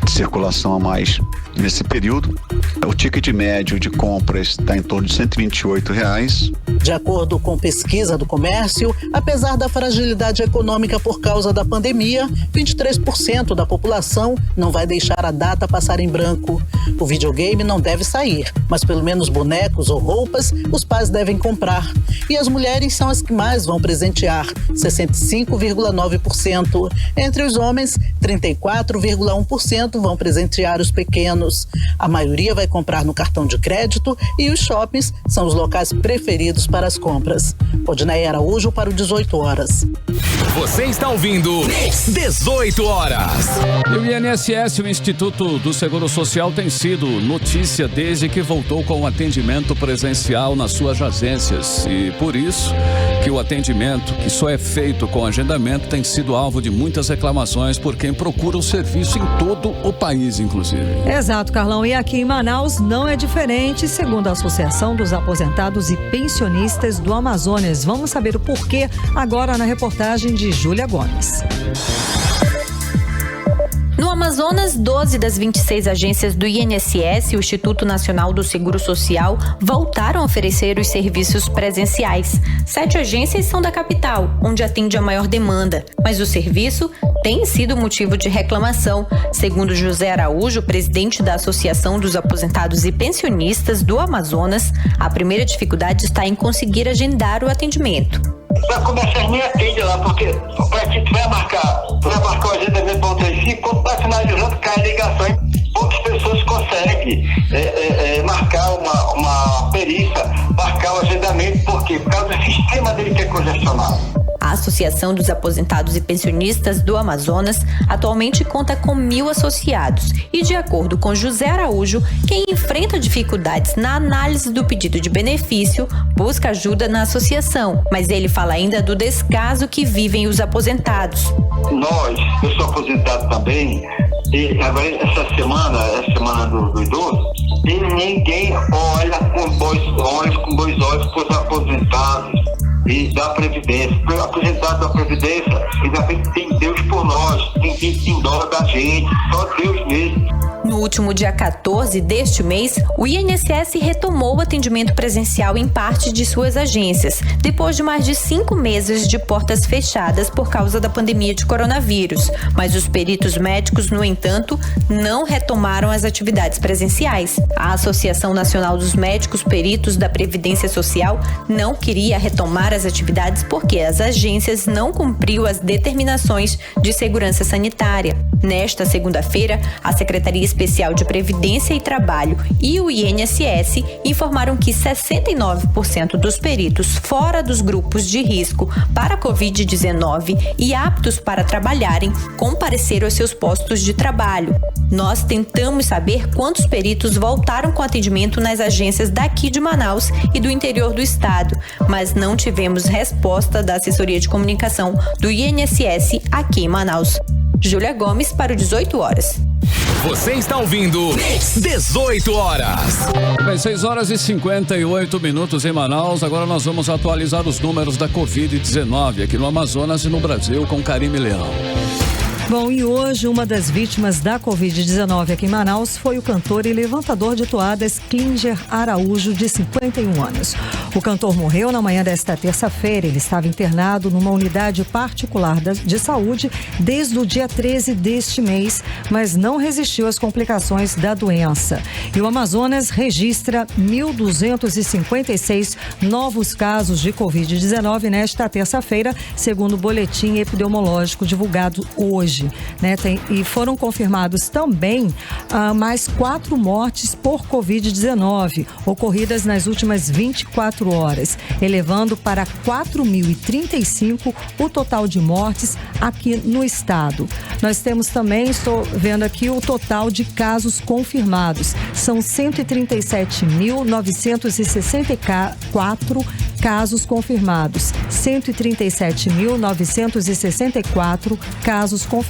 circulação a mais nesse período. O ticket médio de compras está em torno de R$128. De acordo com pesquisa do comércio, apesar da fragilidade econômica por causa da pandemia, 23% da população não vai deixar a data passar em branco. O videogame não deve sair, mas pelo menos bonecos ou roupas os pais devem comprar. E as mulheres são as que mais vão presentear, 65,9%. Entre os homens, 34,1% vão presentear os pequenos. A maioria vai comprar no cartão de crédito e os shoppings são os locais preferidos para as compras. Odinei Araújo para o 18 horas. Você está ouvindo 18 horas. E o INSS, o Instituto do Seguro Social, tem sido notícia desde que voltou com o atendimento presencial nas suas agências. E por isso que o atendimento, que só é feito com agendamento, tem sido alvo de muitas reclamações por quem procura o serviço em todo o país, inclusive. Exato, Carlão. E aqui em Manaus não é diferente, segundo a Associação dos Aposentados e Pensionistas do Amazonas. Vamos saber o porquê agora na reportagem de Júlia Gomes. No Amazonas, 12 das 26 agências do INSS, o Instituto Nacional do Seguro Social, voltaram a oferecer os serviços presenciais. 7 agências são da capital, onde atende a maior demanda, mas o serviço tem sido motivo de reclamação. Segundo José Araújo, presidente da Associação dos Aposentados e Pensionistas do Amazonas, a primeira dificuldade está em conseguir agendar o atendimento. Para começar, nem atende lá, porque para que tu vai marcar o agendamento para outras 5, quando está finalizando, cai a ligação. Poucas pessoas conseguem marcar uma perícia, marcar o agendamento, por quê? Por causa do sistema dele que é congestionado. A Associação dos Aposentados e Pensionistas do Amazonas atualmente conta com 1.000 associados e, de acordo com José Araújo, quem enfrenta dificuldades na análise do pedido de benefício busca ajuda na associação, mas ele fala ainda do descaso que vivem os aposentados. Eu sou aposentado também, e agora essa semana do idoso, e ninguém olha com bons olhos para os aposentados e da Previdência. O aposentado da Previdência, ainda bem que tem Deus por nós, ninguém tem dó da gente, só Deus mesmo. No último dia 14 deste mês, o INSS retomou o atendimento presencial em parte de suas agências, depois de mais de 5 meses de portas fechadas por causa da pandemia de coronavírus. Mas os peritos médicos, no entanto, não retomaram as atividades presenciais. A Associação Nacional dos Médicos Peritos da Previdência Social não queria retomar as atividades porque as agências não cumpriam as determinações de segurança sanitária. Nesta segunda-feira, a Secretaria Especial de Previdência e Trabalho e o INSS informaram que 69% dos peritos fora dos grupos de risco para a Covid-19 e aptos para trabalharem compareceram aos seus postos de trabalho. Nós tentamos saber quantos peritos voltaram com atendimento nas agências daqui de Manaus e do interior do estado, mas não tivemos resposta da assessoria de comunicação do INSS aqui em Manaus. Júlia Gomes para o 18 horas. Você está ouvindo 18 horas. Bem, 6 horas e 58 minutos em Manaus. Agora nós vamos atualizar os números da Covid-19 aqui no Amazonas e no Brasil com Karime Leão. Bom, e hoje uma das vítimas da Covid-19 aqui em Manaus foi o cantor e levantador de toadas Klinger Araújo, de 51 anos. O cantor morreu na manhã desta terça-feira. Ele estava internado numa unidade particular de saúde desde o dia 13 deste mês, mas não resistiu às complicações da doença. E o Amazonas registra 1.256 novos casos de Covid-19 nesta terça-feira, segundo o boletim epidemiológico divulgado hoje. E foram confirmados também mais 4 mortes por Covid-19 ocorridas nas últimas 24 horas, elevando para 4.035 o total de mortes aqui no estado. Nós temos também, estou vendo aqui, o total de casos confirmados. São 137.964 casos confirmados. 137.964 casos confirmados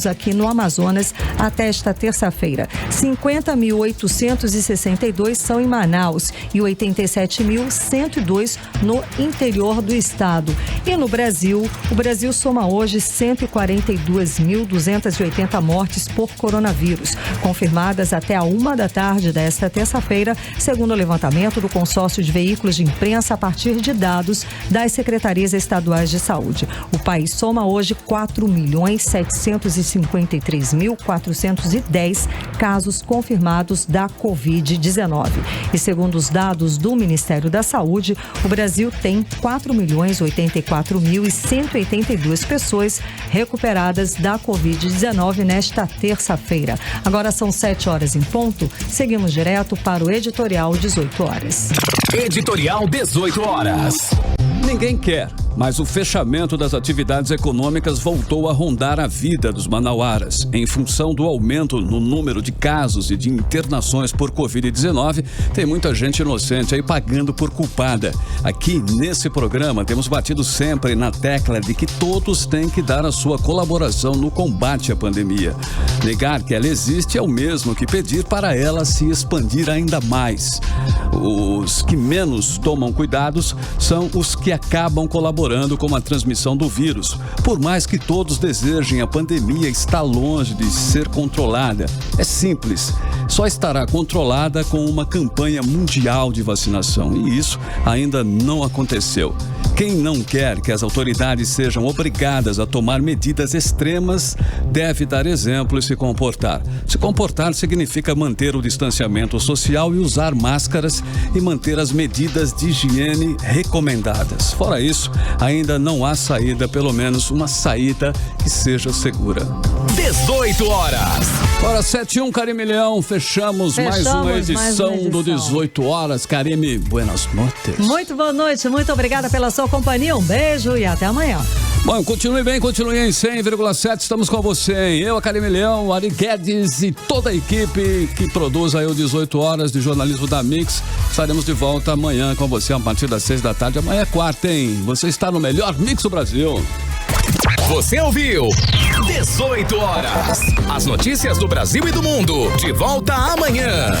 aqui no Amazonas até esta terça-feira. 50.862 são em Manaus e 87.102 no interior do estado. E no Brasil, o Brasil soma hoje 142.280 mortes por coronavírus, confirmadas até a 1 da tarde desta terça-feira, segundo o levantamento do consórcio de veículos de imprensa a partir partir de dados das secretarias estaduais de saúde. O país soma hoje 4.753.410 casos confirmados da Covid-19. E segundo os dados do Ministério da Saúde, o Brasil tem 4.084.182 pessoas recuperadas da Covid-19 nesta terça-feira. Agora são 7 horas em ponto. Seguimos direto para o Editorial 18 horas. Editorial 18 horas. Ninguém quer, mas o fechamento das atividades econômicas voltou a rondar a vida dos manauaras. Em função do aumento no número de casos e de internações por Covid-19, tem muita gente inocente aí pagando por culpada. Aqui, nesse programa, temos batido sempre na tecla de que todos têm que dar a sua colaboração no combate à pandemia. Negar que ela existe é o mesmo que pedir para ela se expandir ainda mais. Os que menos tomam cuidados são os que acabam colaborando com a transmissão do vírus. Por mais que todos desejem, a pandemia está longe de ser controlada. É simples, só estará controlada com uma campanha mundial de vacinação. E isso ainda não aconteceu. Quem não quer que as autoridades sejam obrigadas a tomar medidas extremas deve dar exemplo e se comportar. Se comportar significa manter o distanciamento social e usar máscaras e manter as medidas de higiene recomendadas. Fora isso, ainda não há saída, pelo menos uma saída que seja segura. 18 horas. Hora 7:01, Karime Leão, fechamos mais uma edição do 18 horas. Karime, buenas noites. Muito boa noite, muito obrigada pela sua companhia, um beijo e até amanhã. Bom, continue bem, continue em 100,7, estamos com você, hein? Eu, a Karime Leão, Ari Guedes e toda a equipe que produz aí o 18 horas de jornalismo da Mix. Estaremos de volta amanhã com você a partir das 6 da tarde. Amanhã é quarta, hein? Você está no melhor Mix do Brasil. Você ouviu 18 horas. As notícias do Brasil e do mundo. De volta amanhã.